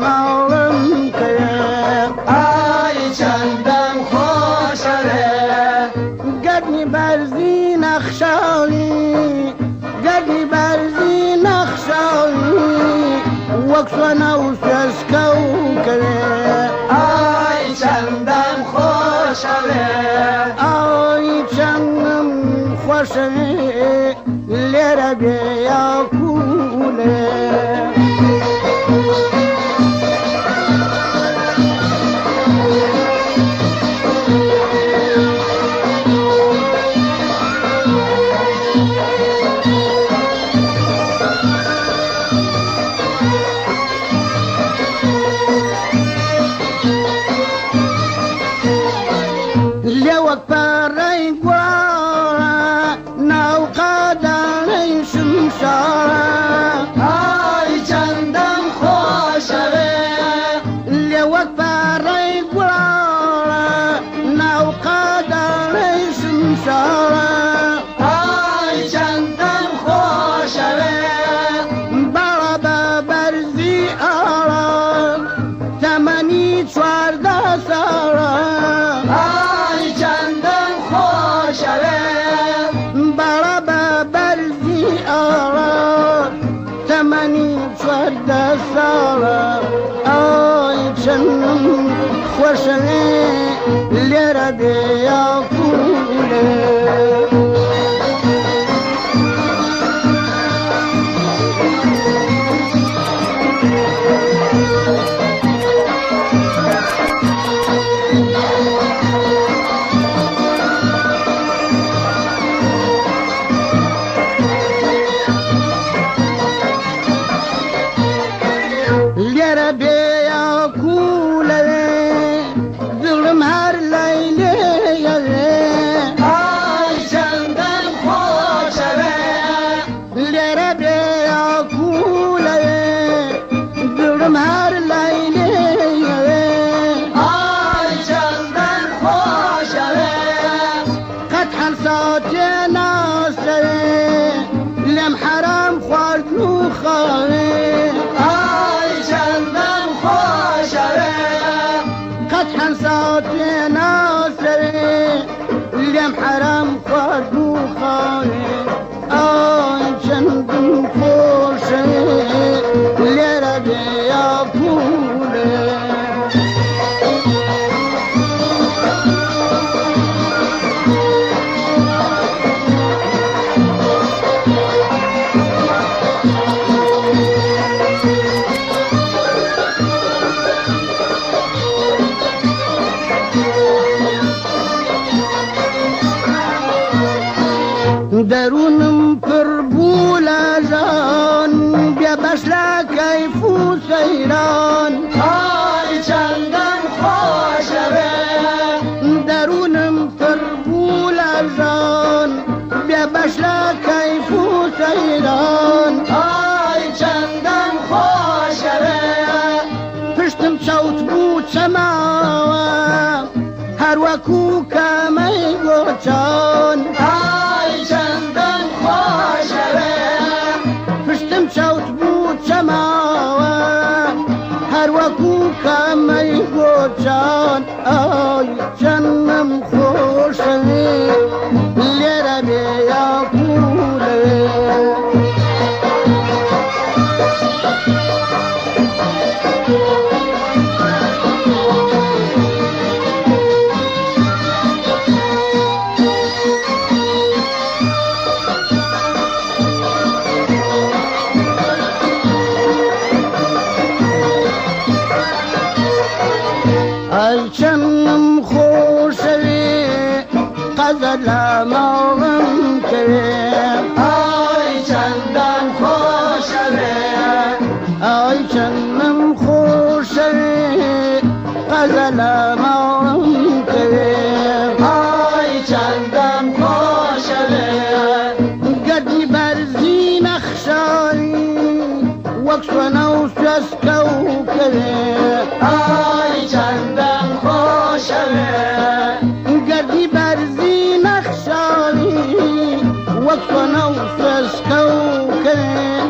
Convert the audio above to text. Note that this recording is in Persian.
ماڵم کرد ئای چەندەم خۆشەوێ گەرنی بەرزی نەخشاوی گەرنی بەرزی نەخشاوی وەک سوێنە و سوێسکە و کرد ئای چەندەم خۆشەوێ ئای چەندم خۆشەوێ لێرە بێ یاکوولێ لێوەک پەڕەی گوڵە ناو قەدەڵەی شمشارە ئای چەندەم خۆشەوێ لێوەک پەڕەی گوڵە ناو قەدەڵەی شمشارە ئای چەندەم خۆشەوێ باڵە بە بەرزی ئاڵە تەمەنی چواردە ساڵە ئای چەندەم خۆشەوێ باڵە بە بەرزی ئاڵە تەمەنی چواردە ساڵە ئای چەندم خۆشەوێ لێرە بێ یاکوولێ لێرە بێ یاکوولەوێ دڵم هەر لەیلێیەوێ ئای چەندەم خۆشەوێ لێرە بێ یاکوولەوێ دڵم هەر لەیلێیەوێ ئای چەندەم خۆشەوێ قەت هەڵساتێ ناسەوێ لەم حەرام خواردن و خاوێ ئای چەندەم خۆشەوێ قەت هەڵساتێ ناسەوێ لەم حەرام خواردن و خاوێ ئای چەندم خۆشەوێ لێرە بێ یاکوولێ دەروونم پڕ بوو لە ژان بێبەش لە کەیف و سەیران ئای چەندەم خۆشەوێ دەروونم پڕ بوو لە ژان بێبەش لە کەیف و سەیران ئای چەندەم خۆشەوێ پشتم چەوت بوو چەماوە هەروەکو کەمەی گۆچان ئای چەندەم خۆشەوێ پشتم چەوت بوو چەماوە هەروەکو کەمەی گۆچان ئای چەندم خۆشەوێ لێرە بێ یاکوولێ ئای چەندم خۆشەوێ قەزە لە ماڵم کرد ئای چەندەم خۆشەوێ ئای چەندم خۆشەوێ قەزە لە ماڵم کرد ئای چەندەم خۆشەوێ گەردی بەرزی نەخشاوی وەک سوێنە و سوێسکە و کرد ئای چەندەم خۆشەوێ گەردی بەرزی نەخشاوی وەک سوێنە و سوێسکە و کرد